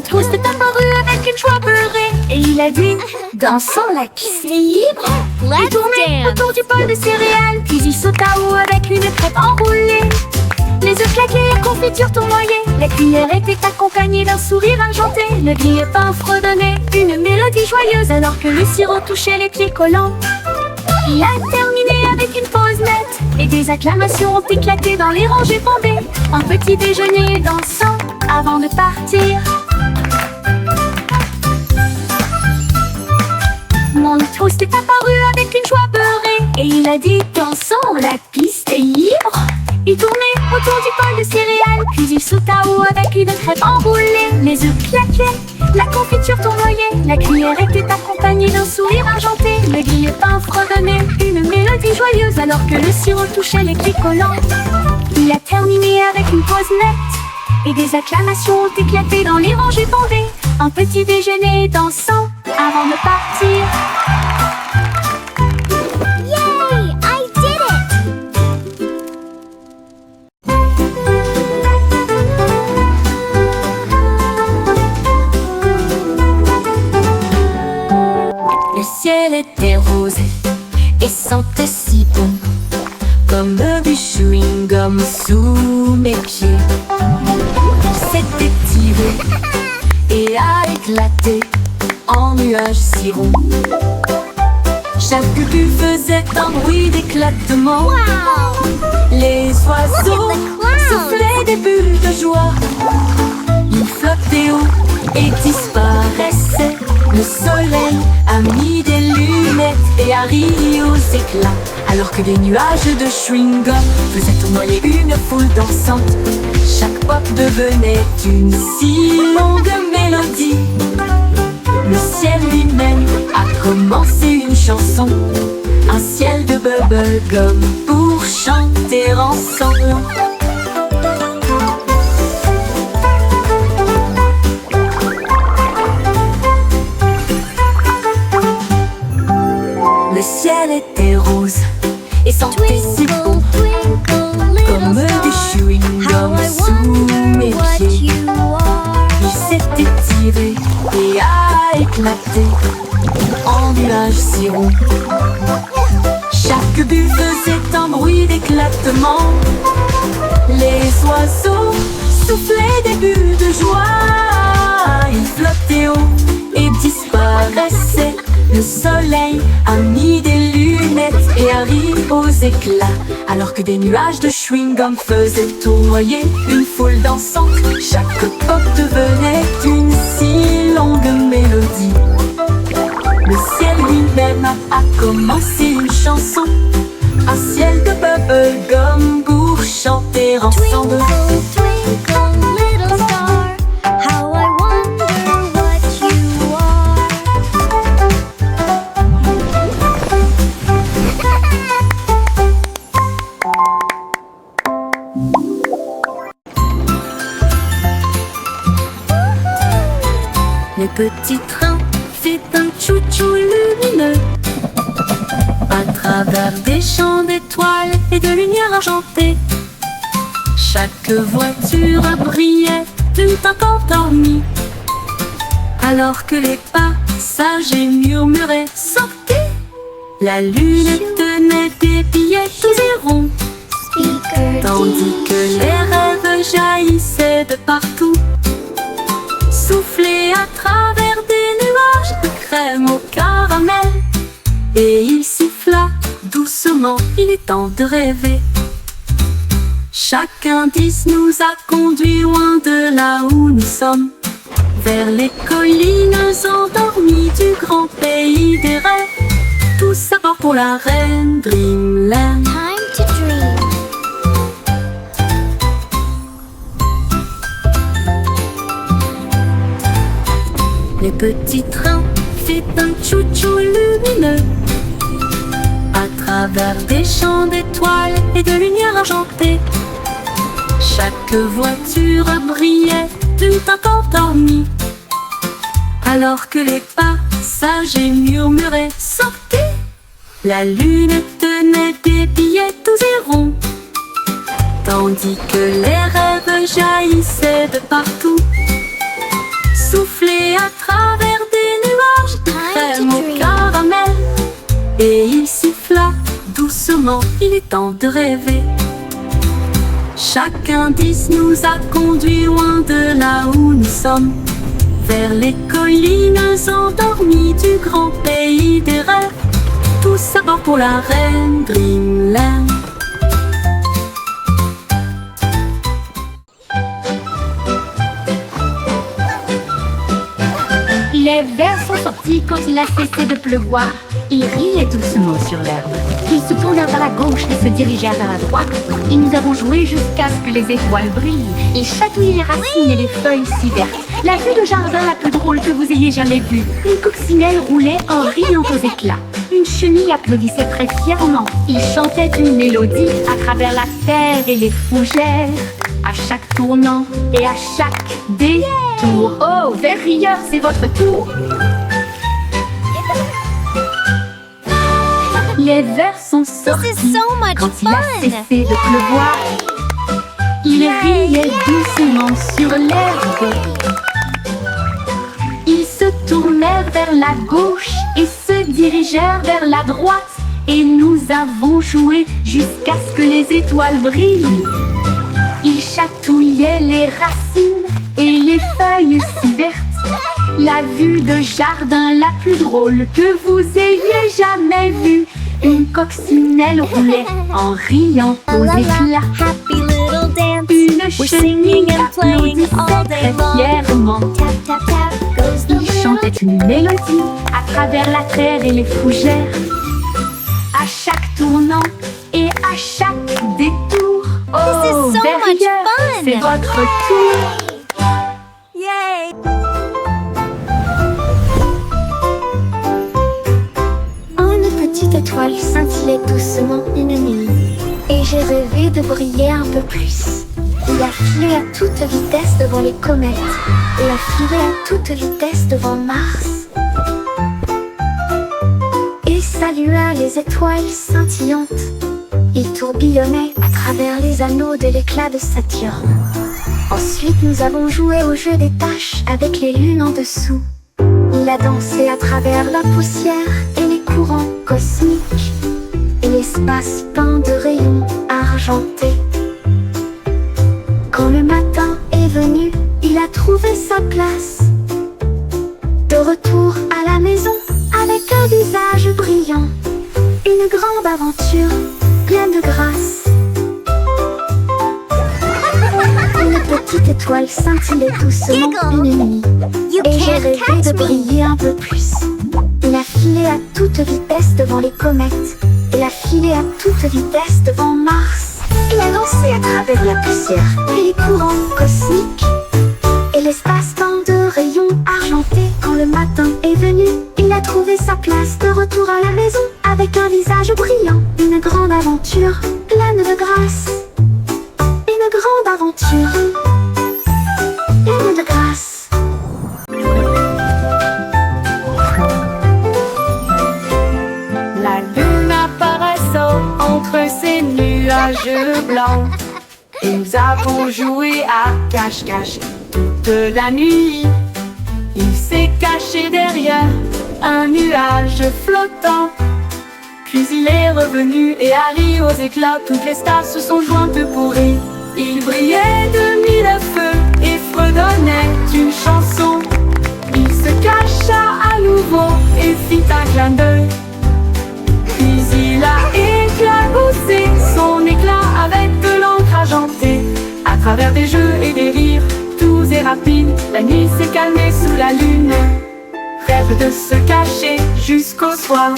toast est apparu avec une joie beurrée et il a dit: dansons, la piste est libre. Il Let's tournait dance. autour du bol de céréales, puis il sauta haut avec une crêpe enroulée. Les œufs claqués et confiture tournoyaient, la cuillère était accompagnée d'un sourire argenté. Le grille-pain fredonnait une mélodie joyeuse alors que le sirop touchait les pieds collants. Il a terminé avec une pause nette et des acclamations ont éclaté dans les rangées bombées. Un petit déjeuner dansant avant de partir. Mon toast est apparu avec une joie beurrée et il a dit: dansons, la piste est libre. Il tournait autour du bol de céréales, puis il sauta haut avec une crêpe enroulée. Les œufs claquaient, la confiture tournoyait, la cuillère était accompagnée d'un sourire argenté. Le grille-pain fredonnait une mélodie joyeuse alors que le sirop touchait les pieds collants. Il a terminé avec une pause nette et des acclamations ont éclaté dans les rangées bondées. Un petit déjeuner dansant avant de partir. Yay! I did it! Le ciel était rose et sentait si bon, comme du chewing-gum sous mes pieds. S'était tiré et a éclaté en nuages si ronds. Chaque but faisait un bruit d'éclatement. Wow! Les oiseaux Look at the clouds. soufflaient des bulles de joie. Ils flottaient haut et disparaissaient. Le soleil a mis des lunettes et a ri aux éclats, alors que des nuages de chewing-gum faisaient tournoyer une foule dansante. Chaque pop devenait une si longue mélodie. Le ciel lui-même a commencé une chanson, un ciel de bubblegum pour chanter ensemble. Le ciel était rose et sentait si bon, Twinkle, comme little du star, how chewing-gum I sous mes wonder what pieds. you are. Il s'était tiré et a éclaté en nuages si ronds. Chaque but faisait un bruit d'éclatement. Les oiseaux soufflaient des bulles de joie. Ils flottaient haut et disparaissaient. Le soleil a mis des lunettes et a ri aux éclats, alors que des nuages de chewing-gum faisaient tournoyer une foule dansante. Chaque pop devenait une si longue mélodie. Le ciel lui-même a commencé une chanson, un ciel de bubblegum pour chanter ensemble. Twinkle, twinkle, little star, how I wonder what you are. Le petit train fait un chou-chou lumineux à travers des champs d'étoiles et de lumière argentée. Chaque voiture brillait tout encore dormie, alors que les passagers murmuraient « Sortez !» La lune tenait des billets tous et ronds, Speaker tandis que les rêves jaillissaient de partout, soufflés à travers des nuages de crème au caramel. Et il siffla doucement, il est temps de rêver. Chaque indice nous a conduits loin de là où nous sommes, vers les collines endormies du grand pays des rêves. Tout ça part pour la reine Dreamland. Time to dream. Le petit train fait un chou-chou lumineux à travers des champs d'étoiles et de lumière argentée. Chaque voiture brillait tout encore dormie, alors que les passagers murmuraient « Sortez !» La lune tenait des billets tous et ronds, tandis que les rêves jaillissaient de partout, soufflés voler à travers des nuages, crème au caramel. Et il siffla doucement, il est temps de rêver. Chaque indice nous a conduit loin de là où nous sommes, vers les collines endormies du grand pays des rêves. Tous à bord pour la reine Dreamland. Les vers sont sortis quand il a cessé de pleuvoir. Ils riaient doucement sur l'herbe. Ils se tournèrent vers la gauche et se dirigèrent vers la droite. Et nous avons joué jusqu'à ce que les étoiles brillent. Ils chatouillaient les racines et les feuilles si vertes. La vue de jardin la plus drôle que vous ayez jamais vue. Une coccinelle roulait en riant aux éclats. Une chenille applaudissait très fièrement. Il chantait une mélodie à travers la terre et les fougères. À chaque tournant et à chaque détour. Oh, vers rieur, c'est votre tour. Les vers sont sortis This is so much quand il a fun. cessé de pleuvoir. Ils riaient doucement sur l'herbe. Ils se tournèrent vers la gauche et se dirigèrent vers la droite. Et nous avons joué jusqu'à ce que les étoiles brillent. Ils chatouillaient les racines et les feuilles si vertes. La vue de jardin la plus drôle que vous ayez jamais vue. Une coccinelle roulait en riant La aux la la, éclats. happy little dance. Une We're chenille singing and playing applaudissait all day très long. fièrement. Tap tap tap goes the Il chantait une mélodie à travers la terre et les fougères. À chaque tournant et à chaque détour. Oh, This is so vers much rieur, fun. c'est votre tour. Yay! Une petite étoile scintillait doucement une nuit, et j'ai rêvé de briller un peu plus. Il a filé à toute vitesse devant les comètes, et a filé à toute vitesse devant Mars. Et salua les étoiles scintillantes. Il tourbillonnait à travers les anneaux de l'éclat de Saturne. Ensuite, nous avons joué au jeu des taches avec les lunes en dessous. Il a dansé à travers la poussière et les courants cosmiques, et l'espace peint de rayons argentés. Quand le matin est venu, il a trouvé sa place. De retour à la maison, avec un visage brillant, une grande aventure pleine de grâce. Une petite étoile scintillait doucement une nuit, You et j'ai can't rêvé catch de me. briller un peu plus. Il a filé à toute vitesse devant les comètes, et a filé à toute vitesse devant Mars. Il a dansé à travers la poussière et les courants cosmiques, et l'espace-temps de rayons argentés. Quand le matin est venu, il a trouvé sa place. De retour à la maison, avec un visage brillant, une grande aventure pleine de grâce. Une grande aventure pleine de grâce. La lune apparaissant entre ces nuages blancs, et nous avons joué à cache-cache toute la nuit. Il s'est caché derrière un nuage flottant, puis il est revenu et a ri aux éclats. Toutes les stars se sont jointes pour rire. Il brillait de mille feux et fredonnait une chanson. Il se cacha à nouveau et fit un clin d'œil. Puis il a éclaboussé son éclat avec de l'encre argentée. À travers des jeux et des rires, doux et rapides, la nuit s'est calmée sous la lune. Rêve de se cacher jusqu'au soir.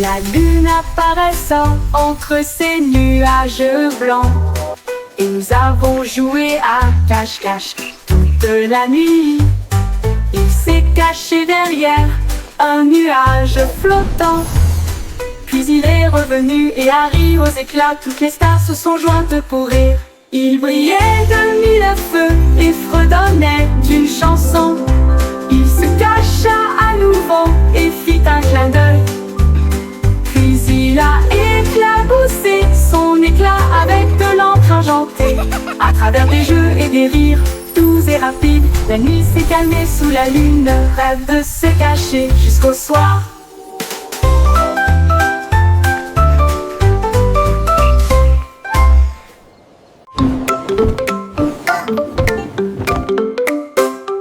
La lune apparaissant entre ces nuages blancs, et nous avons joué à cache-cache toute la nuit. Il s'est caché derrière un nuage flottant, puis il est revenu et a ri aux éclats. Toutes les stars se sont jointes pour rire. Il brillait de mille feux et fredonnait d'une chanson. Il se cacha à nouveau et fit un clin d'œil. Puis il a travers des jeux et des rires doux et rapides. La nuit s'est calmée sous la lune, rêve de se cacher jusqu'au soir.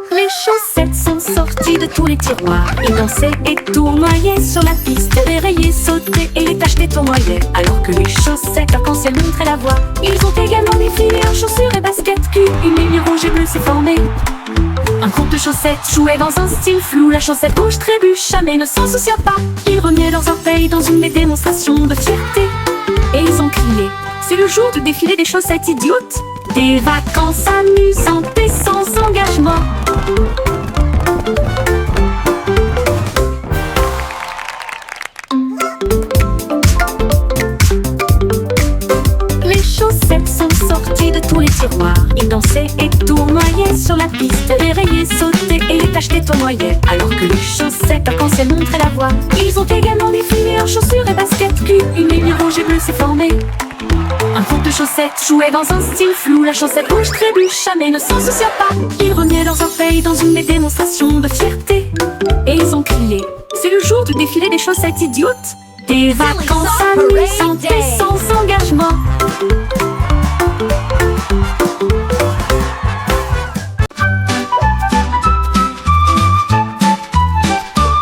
Les chaussettes sont sorties de tous les tiroirs. Ils dansaient et tournoyaient sur la piste. Les rayés sautaient et les tachetés tournoyaient. Alors que les chaussettes arc-en-ciel montraient la voie. Ils ont également défilé en chaussures et baskets. Puis une ligne rouge et bleue s'est formée. Un groupe de chaussettes jouait dans un style flou. La chaussette rouge trébucha mais ne s'en soucia pas. Ils remuaient leurs orteils dans une démonstration de fierté. Et ils ont crié: c'est le jour du défilé des chaussettes idiotes. Des vacances amusantes et sans engagement. Les chaussettes sont sorties de tous les tiroirs. Ils dansaient et tournoyaient sur la piste. Les rayés sautaient et les tachetés tournoyaient. Alors que les chaussettes arc-en-ciel montraient la voie. Ils ont également défilé en chaussures et baskets. Puis une ligne rouge et bleue s'est formée. Un groupe de chaussettes jouait dans un style flou. La chaussette rouge trébucha mais ne s'en soucia pas. Ils remuaient leurs orteils dans une démonstration de fierté. Et ils ont crié: c'est le jour du défilé des chaussettes idiotes. Des vacances amusantes et sans engagement.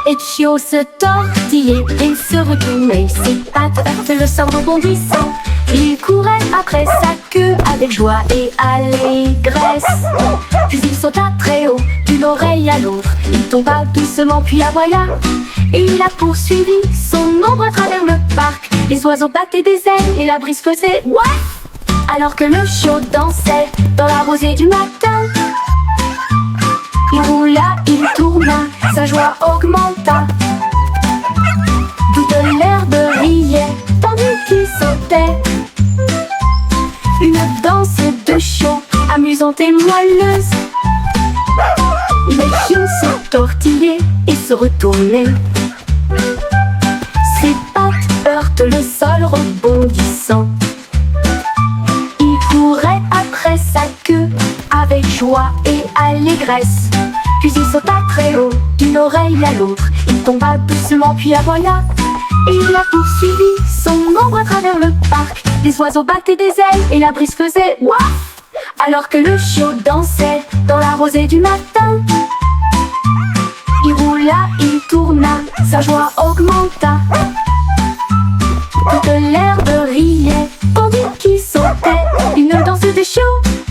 Etchio se tortillait et se retournait. Ses pattes heurtaient le sol rebondissant. Il courait après sa queue avec joie et allégresse. Puis il sauta très haut d'une oreille à l'autre. Il tomba doucement puis aboya. Et il a poursuivi son ombre à travers le parc. Les oiseaux battaient des ailes et la brise faisait ouaf. Alors que le chiot dansait dans la rosée du matin. Il roula, il tourna, sa joie augmenta. Toute l'herbe riait tandis qu'il sautait. Une danse de chiot amusante et moelleuse. Les chiots se tortillaient et se retournaient. Ses pattes heurtent le sol rebondissant. Il courait après sa queue avec joie et allégresse. Puis il sauta très haut d'une oreille à l'autre. Il tomba doucement puis aboya. Et il a poursuivi son ombre à travers le parc. Les oiseaux battaient des ailes et la brise faisait ouaf. Alors que le chiot dansait dans la rosée du matin. Il roula, il tourna, sa joie augmenta. Toute l'herbe riait tandis qu'il sautait. Une danse de chiot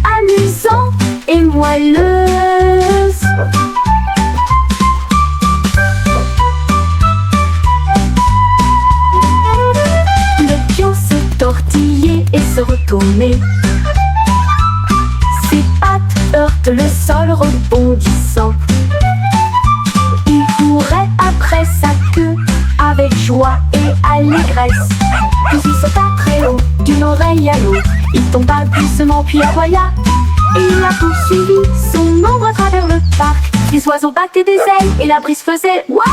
amusante et moelleuse. Le pion se tortillait et se retournait. Ses pattes heurtent le sol rebondissant. Il courait après sa queue avec joie et allégresse. Puis il sauta très haut d'une oreille à l'autre. Il tomba doucement puis aboya. Et il a poursuivi son ombre à travers le parc. Les oiseaux battaient des ailes et la brise faisait ouaf.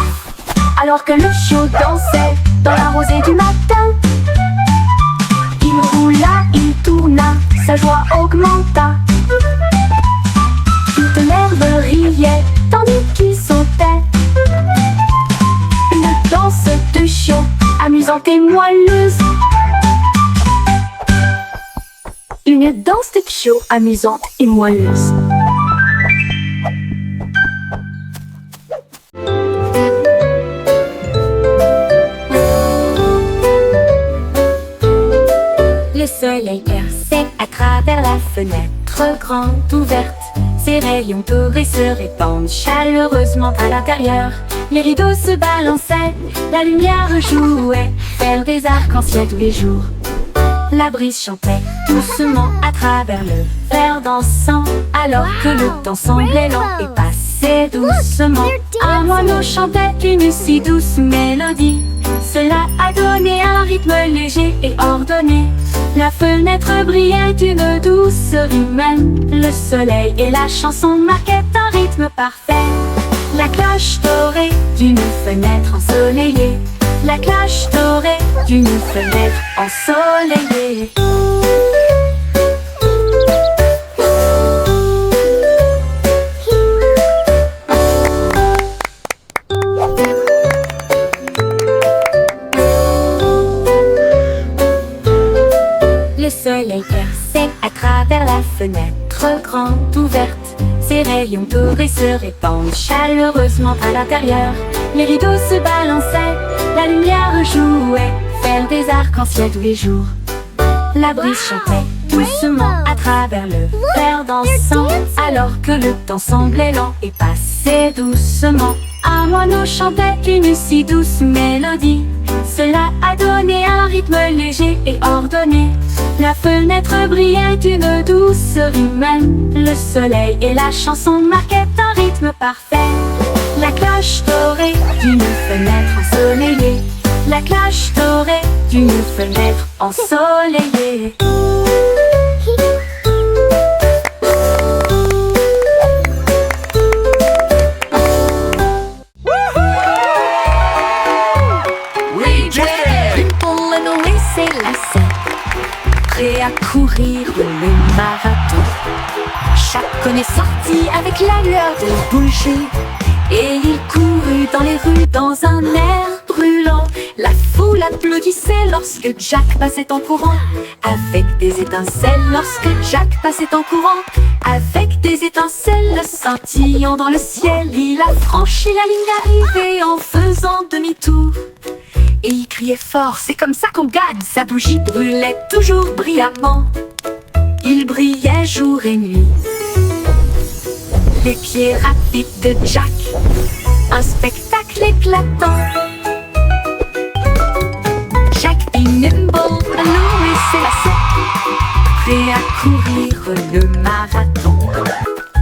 Alors que le chiot dansait dans la rosée du matin. Il roula, il tourna, sa joie augmenta. Toute l'herbe riait tandis qu'il sautait. Une danse de chiot amusante et moelleuse. Une danse de chiot amusante et moelleuse. Le soleil perçait à travers la fenêtre grande ouverte. Ses rayons dorés se répandent chaleureusement à l'intérieur. Les rideaux se balançaient, la lumière jouait, faire des arcs-en-ciel tous les jours. La brise chantait doucement à travers le verre dansant, alors que le temps semblait lent et passait doucement. Un moineau chantait une si douce mélodie. Cela a donné un rythme léger et ordonné. La fenêtre brillait d'une douceur humaine. Le soleil et la chanson marquaient un rythme parfait. La cloche dorée d'une fenêtre ensoleillée. La cloche dorée d'une fenêtre ensoleillée. travers la fenêtre grande ouverte. Ses rayons dorés se répandent chaleureusement à l'intérieur. Les rideaux se balançaient, la lumière jouait, faire des arcs-en-ciel tous les jours. La brise chantait doucement à travers le verre dansant, alors que le temps semblait lent et passait doucement. Un moineau chantait une si douce mélodie. Cela a donné un rythme léger et ordonné. La fenêtre brillait d'une douceur humaine. Le soleil et la chanson marquaient un rythme parfait. La cloche dorée d'une fenêtre ensoleillée. La cloche dorée d'une fenêtre ensoleillée. Prêt à courir le marathon. Chacun est sorti avec la lueur de bougie, et il courut dans les rues dans un air brûlant. La foule applaudissait lorsque Jack passait en courant, avec des étincelles lorsque Jack passait en courant. Avec des étincelles scintillant dans le ciel, il a franchi la ligne d'arrivée en faisant demi-tour. Et il criait fort, c'est comme ça qu'on gagne. Sa bougie brûlait toujours brillamment. Il brillait jour et nuit. Les pieds rapides de Jack, un spectacle éclatant. Jack be nimble, Louis s'élassait, prêt à courir le marathon.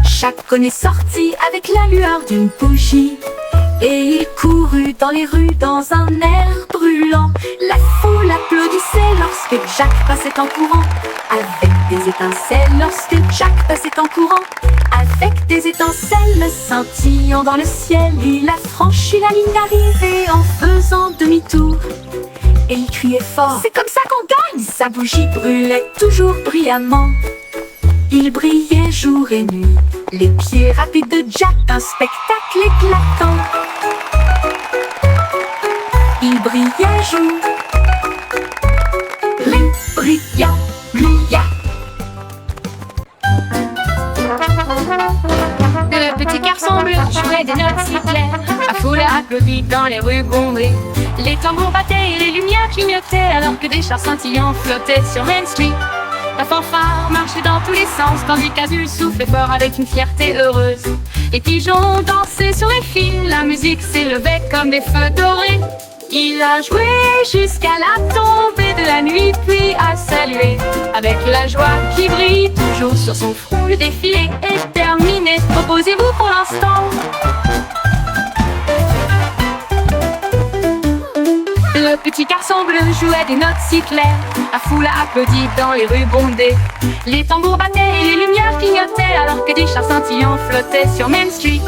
Chacun est sorti avec la lueur d'une bougie, et il courut dans les rues dans un air brûlant. La foule applaudissait lorsque Jack passait en courant, avec des étincelles lorsque Jack passait en courant. Avec des étincelles scintillant dans le ciel, il a franchi la ligne d'arrivée en faisant demi-tour. Et il criait fort, c'est comme ça qu'on gagne. Sa bougie brûlait toujours brillamment. Il brillait jour et nuit. Les pieds rapides de Jack, un spectacle éclatant. Il brillait jour. Les brillants, brillant. Le petit garçon bleu jouait des notes si claires. La foule applaudit dans les rues bondées. Les tambours battaient et les lumières clignotaient, alors que des chars scintillants flottaient sur Main Street. La fanfare marchait dans tous les sens, tandis qu'Azul soufflait fort avec une fierté heureuse. Les pigeons dansaient sur les fils, la musique s'élevait comme des feux dorés. Il a joué jusqu'à la tombée de la nuit, puis a salué avec la joie qui brille toujours sur son front. Le défilé est terminé, reposez-vous pour l'instant. Le petit garçon bleu jouait des notes si claires. La foule a applaudi dans les rues bondées. Les tambours battaient et les lumières clignotaient, alors que des chars scintillants flottaient sur Main Street.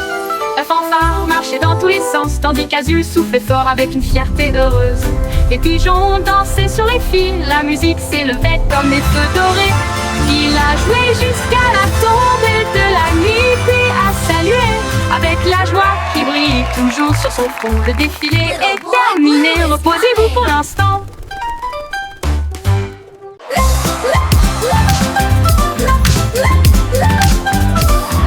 La fanfare marchait dans tous les sens, tandis qu'Azul soufflait fort avec une fierté heureuse. Les pigeons dansaient sur les fils, la musique s'élevait comme des feux dorés. Il a joué jusqu'à la tombée de la nuit, puis a salué avec la joie qui brille toujours sur son front. Le défilé est terminé, reposez-vous pour l'instant.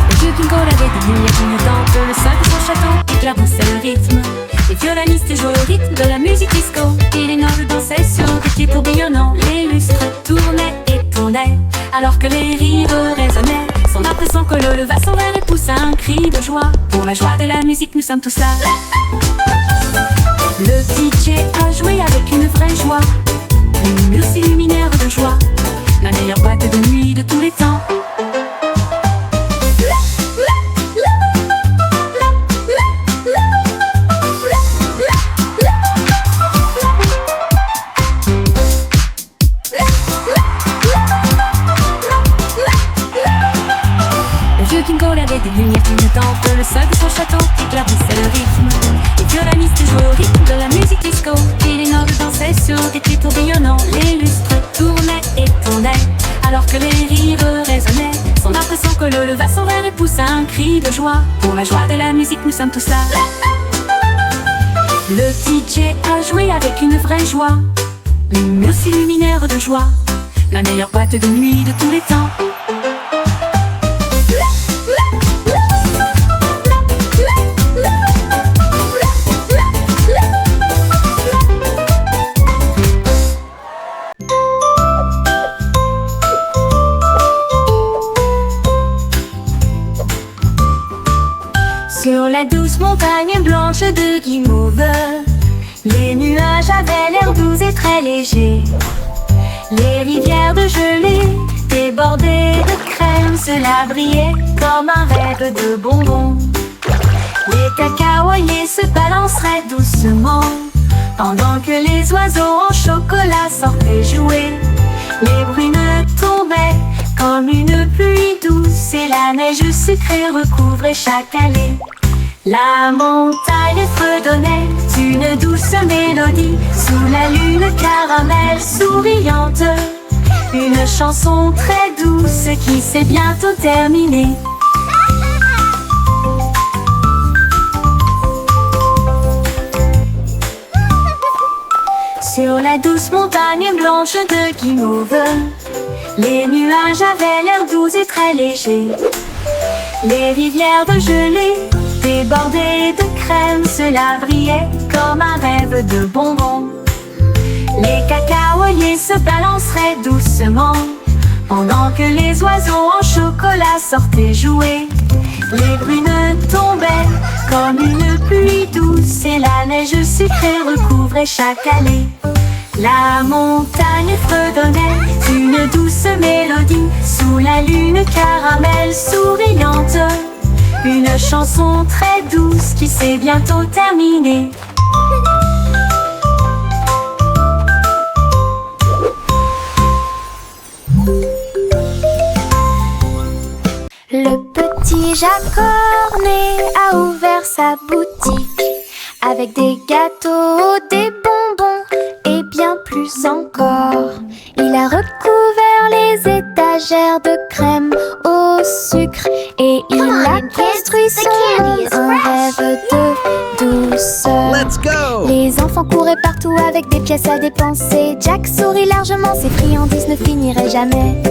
Le vieux Bingo avait des lumières clignotantes, le sol de son château éclaboussait le rythme. Les violonistes jouaient au rythme de la musique disco, et les nobles dansaient sur des pieds tourbillonnants. Les lustres tournaient et tournaient, alors que les rires résonnaient. Son impression que l'eau leva son verre et poussa un cri de joie. Pour la joie de la musique, nous sommes tous là. Le DJ a joué avec une vraie joie, une murs s'illuminèrent de joie. La meilleure boîte de nuit de tous les temps. Des lumières clignotantes, le sol de son château éclaboussait le rythme. Les violonistes jouaient au rythme de la musique disco, et les nobles dansaient sur des pieds tourbillonnants. Les lustres tournaient et tournaient, alors que les rires résonnaient. Son impression que l'eau leva son verre et poussa un cri de joie. Pour la joie de la musique, nous sommes tous là. Le DJ a joué avec une vraie joie, les murs s'illuminèrent de joie. La meilleure boîte de nuit de tous les temps. montagnes blanches de guimauve. Les nuages avaient l'air doux et très légers. Les rivières de gelée débordées de crème, cela brillait comme un rêve de bonbons. Les cacaoyers se balanceraient doucement pendant que les oiseaux en chocolat sortaient jouer. Les brunes tombaient comme une pluie douce et la neige sucrée recouvrait chaque allée. La montagne fredonnait une douce mélodie sous la lune caramel souriante. Une chanson très douce qui s'est bientôt terminée. Sur la douce montagne blanche de guimauve, les nuages avaient l'air doux et très légers. Les rivières de gelée débordées de crème, cela brillait comme un rêve de bonbons. Les cacaoyers se balanceraient doucement pendant que les oiseaux en chocolat sortaient jouer. Les brunes tombaient comme une pluie douce et la neige sucrée recouvrait chaque allée. La montagne fredonnait une douce mélodie sous la lune caramel souriante. Une chanson très douce qui s'est bientôt terminée. Le petit Jacques-Cornet a ouvert sa boutique avec des gâteaux, des bonbons et bien plus encore. Il a recouvert les étagères de crème au sucre et il a construit son monde, un rêve de douceur. Let's go! Les enfants couraient partout avec des pièces à dépenser. Jack sourit largement, ses friandises ne finiraient jamais.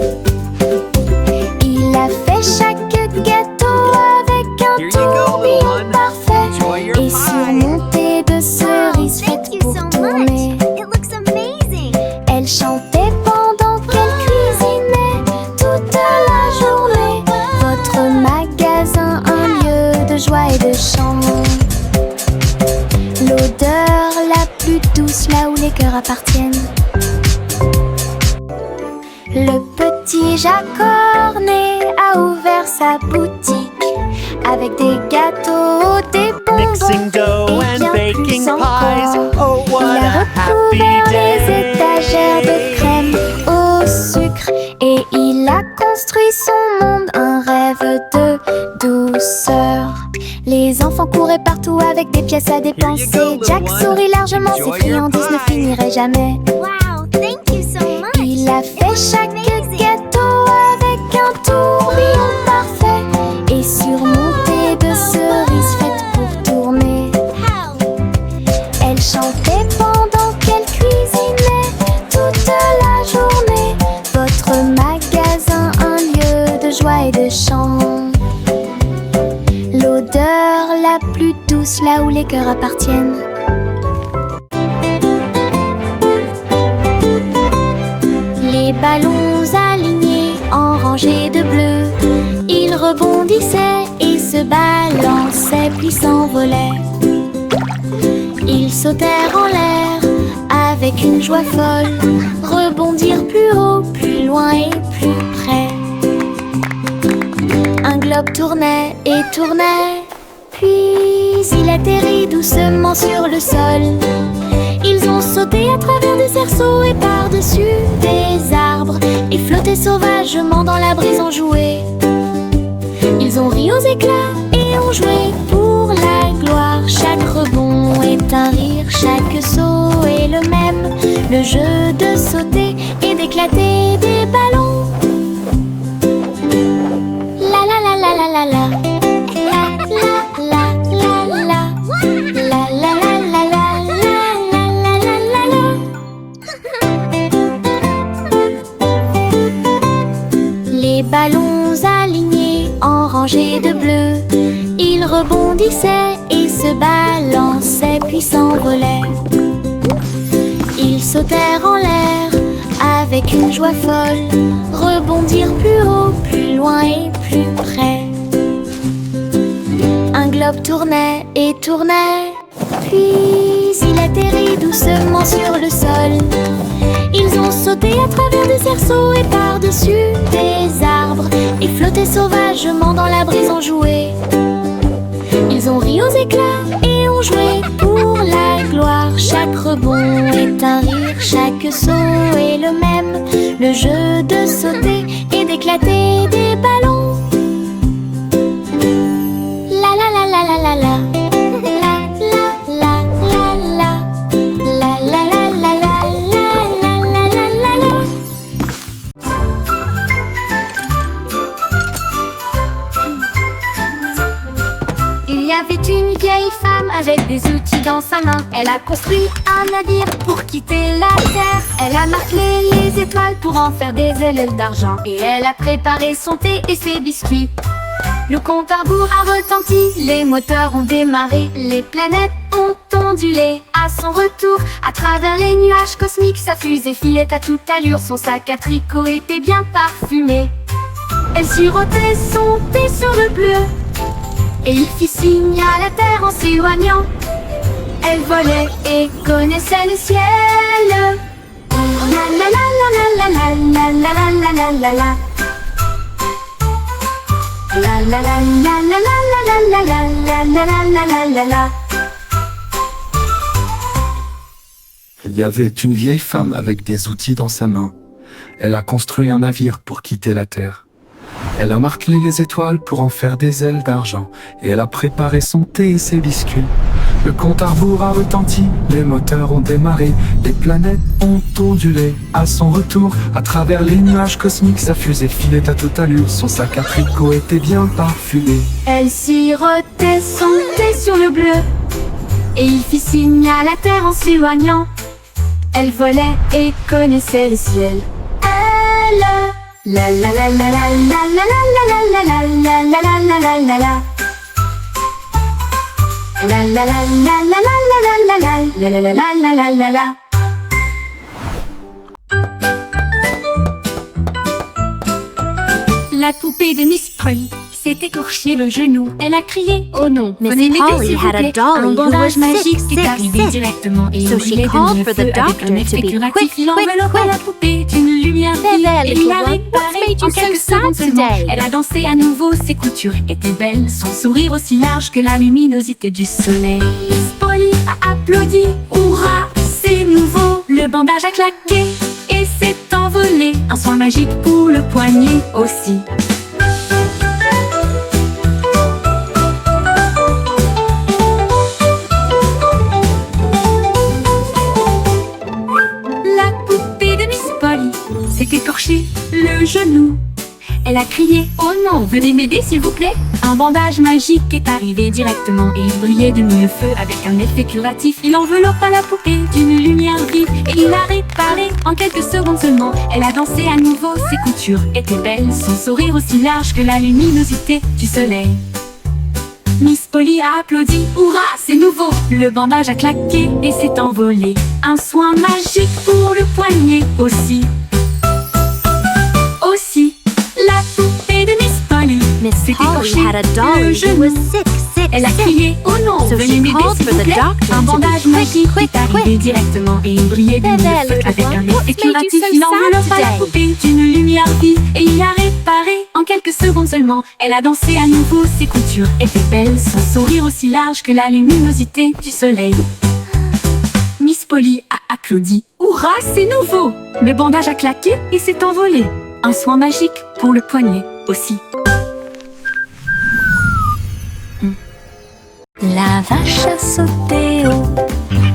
Il a fait chaque gâteau avec un Here you go, tourbillon little one. parfait Enjoy your et pie. surmonté de cerises faites pour tourner. It looks amazing. Elle chantait pendant qu'elle cuisinait toute la journée. Votre magasin, un lieu de joie et de chant. L'odeur la plus douce là où les cœurs appartiennent. Le petit Jacques-Cornet a ouvert sa boutique avec des gâteaux, des Mixing bonbons dough et and bien baking plus pies. encore. Oh, what Il a a happy recouvert les day! étagères de crème au sucre et il a construit son monde, un rêve de douceur. Les enfants couraient partout avec des pièces à dépenser. little Jack one. sourit largement, ses Enjoy your friandises ne pie. finiraient jamais. Wow, thank you so much. Il a fait chaque amazing. gâteau avec un tourbillon parfait et surmonté de cerises faites pour tourner. How? Elle chantait pendant qu'elle cuisinait toute la journée. Votre magasin, un lieu de joie et de chant. L'odeur la plus douce là où les cœurs appartiennent. Les ballons alignés en rangées de bleu, ils rebondissaient et se balançaient puis s'envolaient. Ils sautèrent en l'air avec une joie folle, rebondirent plus haut, plus loin et plus près. Un globe tournait et tournait, puis il atterrit doucement sur le sol. Ils ont sauté à travers des cerceaux et par-dessus des arbres et flotté sauvagement dans la brise enjouée. Ils ont ri aux éclats et ont joué pour la gloire. Chaque rebond est un rire, chaque saut est le même. Le jeu de sauter et d'éclater des ballons. La la la la la la la. La la la la la. La la la la la la la la la la. Les ballons alignés en rangées de bleu, ils rebondissaient et se balançaient puis s'envolaient. Ils sautèrent en l'air avec une joie folle, rebondirent plus haut, plus loin et plus près. Un globe tournait et tournait. Puis il atterrit doucement sur le sol. Ils ont sauté à travers des cerceaux et par-dessus des arbres, et flotté sauvagement dans la brise en jouet. Ils ont ri aux éclats et ont joué pour la gloire. Chaque rebond est un rire, chaque saut est le même. Le jeu de sauter et d'éclater des ballons. La la la la la la la. Il y avait une vieille femme avec des outils dans sa main. Elle a construit un navire pour quitter la terre. Elle a martelé les étoiles pour en faire des ailes d'argent. Et elle a préparé son thé et ses biscuits. Le compte à rebours a retenti, les moteurs ont démarré. Les planètes ont ondulé à son retour. À travers les nuages cosmiques, sa fusée filait à toute allure. Son sac à tricot était bien parfumé. Elle sirotait son thé sur le bleu, et il fit signe à la terre en s'éloignant. Elle volait et connaissait le ciel. La la la la la la la la la la la la. La la la la la la la la la la la la la la. Il y avait une vieille femme avec des outils dans sa main. Elle a construit un navire pour quitter la terre. Elle a martelé les étoiles pour en faire des ailes d'argent. Et elle a préparé son thé et ses biscuits. Le compte à rebours a retenti, les moteurs ont démarré. Les planètes ont ondulé à son retour. À travers les nuages cosmiques, sa fusée filait à toute allure. Son sac à tricot était bien parfumé. Elle sirotait son thé sur le bleu, et il fit signe à la terre en s'éloignant. Elle volait et connaissait le ciel. Elle... La la la la la la la la la la la la la la la la la. La la la la la la la la la la la la la la la. La poupée de Miss Polly s'est écorché le genou. Elle a crié oh non. Miss Venez m'aider, Polly s'il vous had a plaît. dolly Un who bandage was magique sick, est sick, arrivé sick. directement et So il she brillait called de for the feu avec doctor un to effet be curatif. quick, Il enveloppa quick, la poupée d'une lumière vive Belle, et il little la one, what's réparait made you en so quelques sad secondes seulement. today? Elle a dansé à nouveau, ses coutures étaient belles, son sourire aussi large que la luminosité du soleil. Miss Polly a applaudi, hurrah, c'est nouveau. Le bandage a claqué et s'est envolé. Un soin magique pour le poignet aussi. La poupée de Miss Polly s'est écorché le genou. Elle a crié oh non, venez m'aider s'il vous plaît. Un bandage magique est arrivé directement et il brillait de mille feux avec un effet curatif. Il enveloppa la poupée d'une lumière vive et il l'a réparée en quelques secondes seulement. Elle a dansé à nouveau, ses coutures étaient belles, son sourire aussi large que la luminosité du soleil. Miss Polly a applaudi, hurrah, c'est nouveau. Le bandage a claqué et s'est envolé. Un soin magique pour le poignet aussi. Aussi, la poupée de Miss Polly Miss s'est Polly écorché had a le dolly who genou. was sick, sick, Elle a sick. crié oh non, So venez she m'aider called s'il for vous the plaît. doctor Un to be bandage quick, magique quick, est arrivé quick. directement et il brillait de Belle, mille feux little avec one, un what's effet made you curatif. so Il sad enveloppa la today? poupée d'une lumière vive et il l'a réparée en quelques secondes seulement. Elle a dansé à nouveau, ses coutures étaient belles, son sourire aussi large que la luminosité du soleil. Miss Polly a applaudi, hurrah, c'est nouveau. Le bandage a claqué et s'est envolé. Un soin magique pour le poignet aussi. La vache a sauté haut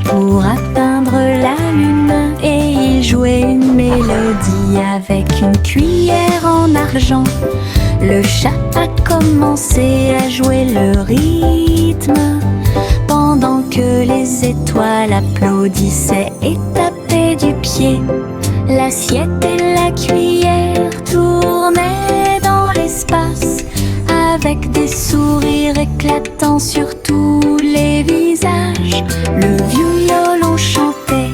pour atteindre la lune et il jouait une mélodie avec une cuillère en argent. Le chat a commencé à jouer le rythme pendant que les étoiles applaudissaient et tapaient du pied. L'assiette et la cuillère tournaient dans l'espace avec des sourires éclatants sur tous les visages. Le violon chantait,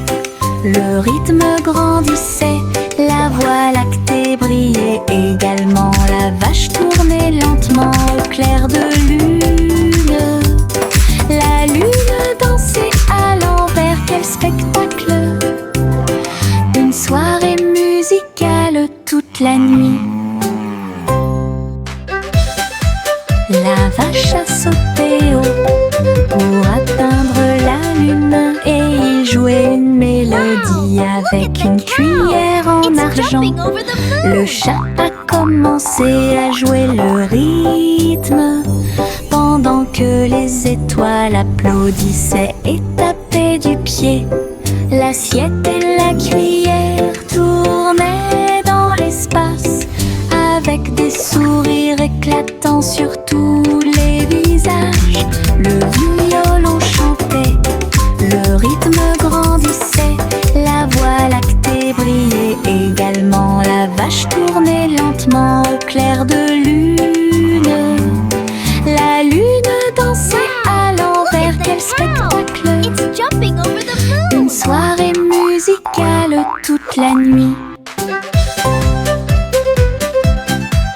le rythme grandissait, la voie lactée brillait également. La vache tournait lentement au clair de lune. toute la nuit. La vache a sauté haut pour atteindre la lune et y jouer une mélodie avec une cuillère en argent. Le chat a commencé à jouer le rythme pendant que les étoiles applaudissaient et tapaient du pied. L'assiette et la cuillère tournaient dans l'espace avec des sourires éclatants sur tous les visages. Le violon chantait, le rythme grandissait, la voie lactée brillait également. La vache tournait lentement au clair de lune. La lune dansait à l'envers, quel spectacle! Une soirée musicale toute la nuit.